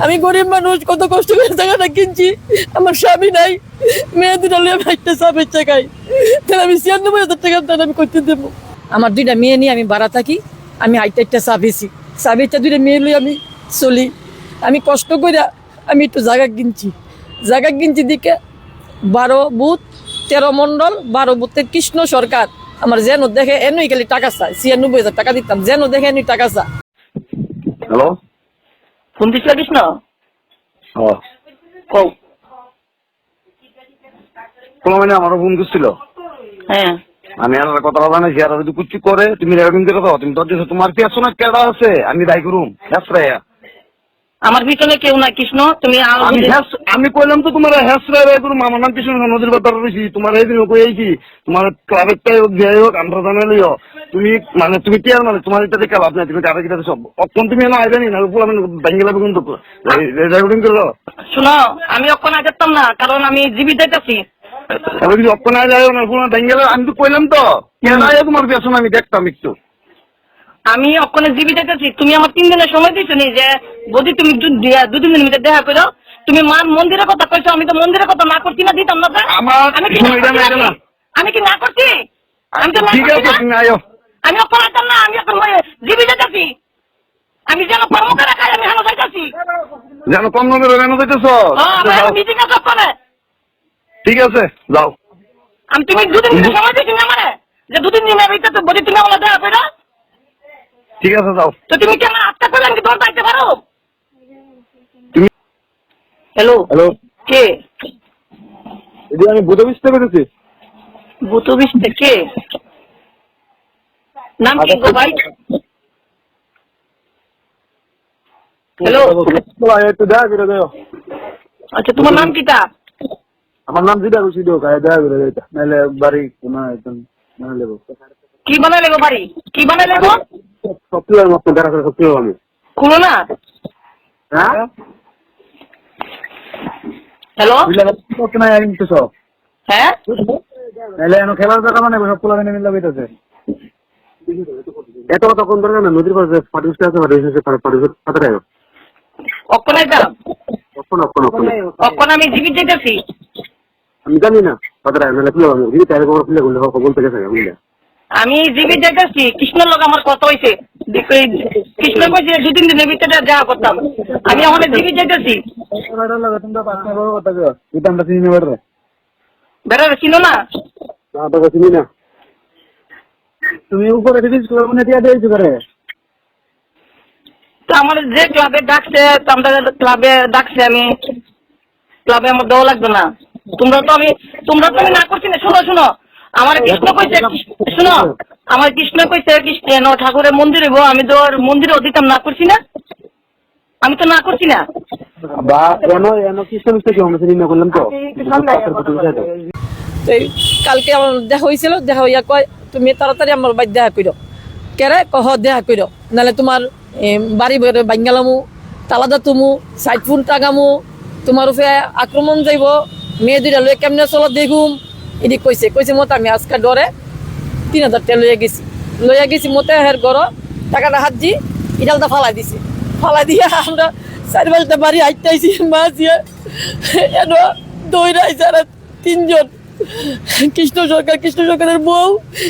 আমি গরিব মানুষ, কত কষ্ট করে জায়গাটা কিনছি, আমার স্বামী নাই, মেয়ে দুটা লিয়ে আমি একটা চাপের টাকায়, তাহলে আমি 96,000 টাকা আমি করতে দেবো। আমার দুইটা মেয়ে নিয়ে আমি ভাড়া থাকি, আমি একটা চাপেছি, চাপেরটা দুইটা মেয়ে লিয়ে আমি চলি। আমি কষ্ট করে আমি একটু জায়গা কিনছি দিকে 12 বুথ 13 মন্ডল, 12 বুথের কৃষ্ণ সরকার আমার যেন দেখে এনই খালি টাকা চায়, 96,000 টাকা দিতাম, যেন দেখে এনই টাকা চায়। হ্যালো, ফোন দিস লাগিস না কও। তোমার মানে আমারও ফোন করছিল। হ্যাঁ, আমি আর কথা জানাইছি, আর যদি কুচি করে তুমি রেকর্ডিং করে দাও, তুমি দরজা তোমার কি আছো না কেডা আছে, আমি দায়ী করুম। আমার পিছনে কেউ নাই কৃষ্ণ, তুমি আমি কইলাম তো তোমার হেসরাই রায় করুম, আমার নাম কৃষ্ণ নদীর বাজার রয়েছি, তোমার এই দিন কইছি তোমার ক্লাবেরটাই হোক যাই হোক আমরা জানাইলিও তুমি মানে তুমি কি আর মানে তোমার এটা দেখে লাভ নাই, তুমি আরে কিটা সব অক্ষণ তুমি এনে আইজানি না পুরো আমি ব্যাঙ্গেলা বেগুন তো রেকর্ডিং করে দাও। শোনো, আমি অক্ষণ আইতাম না, কারণ আমি জীবিত আছি। আমি যদি অক্ষণ আই যাই না পুরো ব্যাঙ্গেলা, আমি তো কইলাম তো কেন তোমার পেছনে আমি দেখতাম একটু। আমি অক্ষণে জীবিত আছি, তুমি আমার 3 দিনের সময় দিছো নি যে যদি তুমি 2-3 দিনের ভিতরে দেখা করো। তুমি মার মন্দিরের কথা কইছো, আমি তো মন্দিরের কথা না করছি না, দিতাম না। আমি কি না করছি? আমি তো ঠিক আছে, তুমি আয়ো। আমি অক্ষণ আইতাম না, আমি এখন জীবিত আছি। আমি যেন কর্মকার খাই, আমি হানো যাইতাছি যেন কম নজর কেন যাইতেছ? মিটিং আছে অক্ষণে। ঠিক আছে, যাও। আমি তুমি 2 দিন সময় দিছি না আমারে, যে 2-3 দিনের ভিতরে বলি তুমি আমার দেখা করো। ঠিক আছে, যাও। তো তুমি কি আমার আটকা করে আমি দৌড় পাইতে পারো? তুমি হ্যালো হ্যালো, কে? এদি আমি বুঝে বুঝতে পেরেছি। বুতবিস্তে কে? নাম কি গো ভাই? হ্যালো, একটু দেখা করে দাও। আচ্ছা তোমার নাম কিটা? আমার নাম জিদা রশিদ, দেখা করে দাও, নাহলে বাড়ি কোনা একদম না লেবো। কি বানাইলে গো বাড়ি? কি বানাইলে গো? সত্যিকার মতো দেখা করে সত্যি আমি খুলো না। হ্যাঁ হ্যালো, কেনা কিন্তু সব হ্যাঁ নাহলে এনো খেলার জায়গা মানে সব পোলা মেনে মিলে বইতেছে। এত কথা কোন ধরে না, নদীর পাশে পাটিউসটা আছে, পাটিউসের পাতা অক্ষণ আইতাম, অক্ষণ অক্ষণ অক্ষণ অক্ষণ আমি জীবিত যেতেছি। আমি জানি না পাতা নাহলে খুলে যদি তাহলে খবর খুলে বললে বলতে গেছে বুঝলে। আমি জীবিত যেতেছি, কৃষ্ণর লোক আমার কথা হয়েছে, কৃষ্ণ কইছে 2-3 দিনের ভিতরে দেখা করতাম। আমি আমাদের জীবিত যেতেছি। বেড়া চিনো না? চিনি না। তুমি উপরে দিয়েছো করে তো আমাদের যে ক্লাবে ডাকছে, ক্লাবে ডাকছে, আমি ক্লাবে আমার দেওয়া লাগবে না। তোমরা তো আমি না করছি না। শোনো, আমার কৃষ্ণ কইছে, শোনো, আমার কৃষ্ণ কইছে কৃষ্ণ ঠাকুরের মন্দিরে গো, আমি তো মন্দিরে দিতাম না করছি না, আমি তো না করছি না। কালকে আমার দেখা হয়েছিল, দেখা হইয়া কয় তুমি তাড়াতাড়ি আমার বাড়ি দেখা করো। কেরে কহ দেখা করো, নাহলে তোমার বাড়ি বাঙ্গালামু, তালাদা তুমু, 60 ফুট টাকামু, তোমার উপরে আক্রমণ যাইব, মেয়ে দুইটা লয়ে কেমনে চলো দেখুম। এদিক কইছে মতো আমি আজকে ডরে 3,000 টাকা লইয়া গেছি মতে হের ঘর টাকাটা হাত দি ইডালটা ফালাই দিয়ে আমরা 4-5টা বাড়ি আইতাইছি, মাছ দিয়ে এনো দৌড়াইছে আর 3 জন, কৃষ্ণ সরকারের বউ,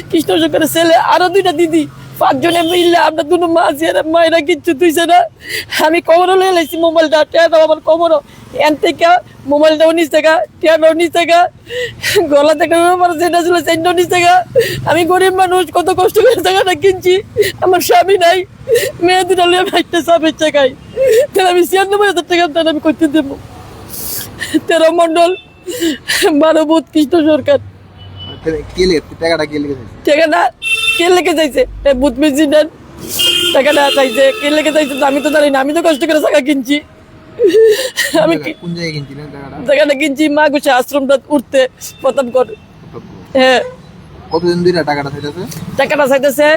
কৃষ্ণ সরকারের ছেলে, আরো 2টা দিদি, 5 জনে মিললে আমরা 2 মাছ মায়েরা কিচ্ছু তুইছে না। আমি কবরও লয়ে লাইছি, মোবাইলটা টেয়া দাও আমার কবরও, এন থেকে মোবাইলটা 19 টাকা, টেয়াটা 19 টাকা, গলা থেকে যেটা ছিল সেটা 19 টাকা। আমি গরিব মানুষ, কত কষ্ট করে টাকাটা কিনছি, আমার স্বামী নাই, মেয়ে দুটা লিয়ে একটা চাপের টাকায়, তাহলে আমি 96,000 টাকা আমি করতে দেবো। 13 মন্ডল, 12 বুথ কৃষ্ণ সরকার। টাকাটা কে লেগে যাইছে? বুথ প্রেসিডেন্ট টাকাটা চাইছে, কে লেগে যাইছে আমি তো জানি না, আমি তো কষ্ট করে টাকা কিনছি। আমি টাকাটা কিনছি মা গুছে আশ্রমটা উঠতে প্রথম কর। হ্যাঁ, কতদিন ধরে টাকাটা চাইতেছে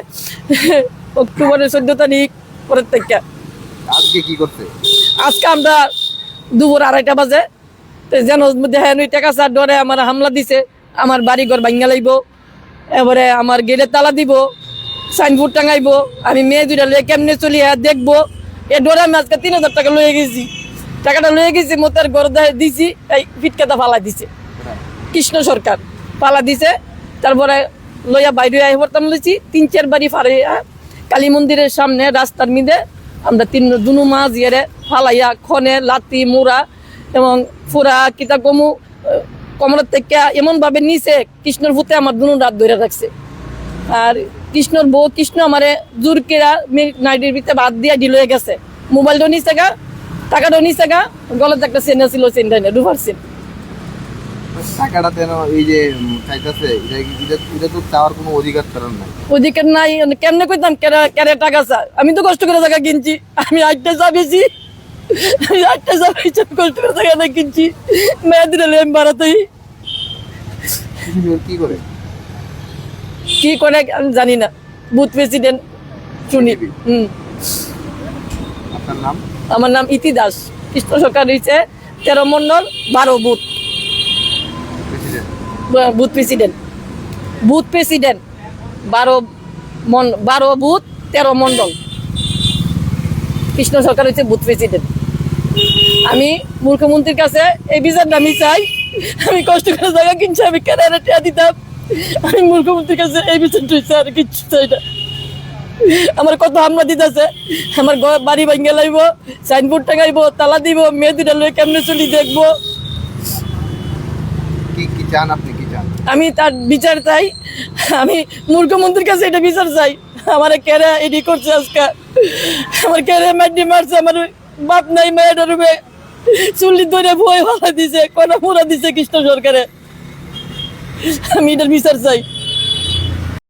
অক্টোবরের 14 তারিখ পরের থেকে। আজকে কি করছে? আজকে আমরা দুপুর 2:30 বাজে যেন দেখেন ওই টাকা চার ডরে আমার হামলা দিছে, আমার বাড়ি ঘর ভাঙ্গা লাইব, এবারে আমার গেটের তালা দিব, সাইনবোর্ড টাঙাইবো, আমি মেয়ে দুইটা লয়ে কেমনে চলি দেখবো, এ ডরে আমি আজকে 3,000 টাকা লয়ে গেছি। টাকাটা লয়ে গেছি মোতার ঘর দিছি, এই ফিটকাটা ফালা দিছে কৃষ্ণ সরকার, পালা দিছে। তারপরে লইয়া বাইরে আই পড়তাম লইছি 3-4 বাড়ি ফাড়াইয়া কালী মন্দিরের সামনে রাস্তার মিদে আমরা দুনু মাছ ইয়ে ফালাইয়া খনে লাতি মুড়া এবং ফুরা কিতা কমু কমরের থেকে এমন ভাবে নিচে কৃষ্ণর ভূতে আমার দুনু রাত ধরে রাখছে। আর কৃষ্ণর বউ কৃষ্ণ আমারে জোর কেরা নাইটির ভিতরে বাদ দিয়া ডিল হয়ে গেছে, মোবাইলটাও নিচে গা, টাকাটাও নিচে গা, গলাতে একটা চেন ছিল, চেনটা নেই ডুবার চেন। টাকাটা কেন এই যে চাইতেছে, এটা তো চাওয়ার কোনো অধিকার কারণ নাই। ওদিকে নাই কেমনে কইতাম কেরে টাকা চা, আমি তো কষ্ট করে টাকা কিনছি, আমি 8টা চা বেশি, আমি 8টা চা বেশি কষ্ট করে টাকা না কিনছি, মেয়েদের আমি বাড়াতেই কি করে কি করে আমি জানি না, বুথ প্রেসিডেন্ট শুনি। আপনার নাম? আমার নাম ইতি দাস, কৃষ্ণ সরকার হয়েছে 13 মন্ডল 12 booth, president. Booth president, booth president 12 booth 13 মন্ডল, কৃষ্ণ সরকার হচ্ছে বুথ প্রেসিডেন্ট। আমি মুখ্যমন্ত্রীর কাছে এই বিচারটা আমি চাই, আমি কষ্ট করে জায়গা কিনছি, আমি কেন টিয়া দিতাম, আমি মুখ্যমন্ত্রীর কাছে এই বিচারটা চাই, আর কিচ্ছু চাই না। আমার কত হামলা দিতেছে, আমার বাড়ি ভাঙ্গে লাইব, সাইনবোর্ড টাঙাইব, তালা দিব, মেয়ে দুটা লয়ে কেমনে চলি দেখবো। কি চান আপনি, কি চান? আমি তার বিচার চাই, আমি মুখ্যমন্ত্রীর কাছে এটা বিচার চাই। আমার কেরা এডি করছে আজকে, আমার কেরা মাটি মারছে, আমার বাপ নাই, মেয়েটা রুমে চুল্লি ধরে ভয় ভালা দিছে, কনা মুড়া দিছে কৃষ্ণ সরকারে। আমি এটার বিচার চাই।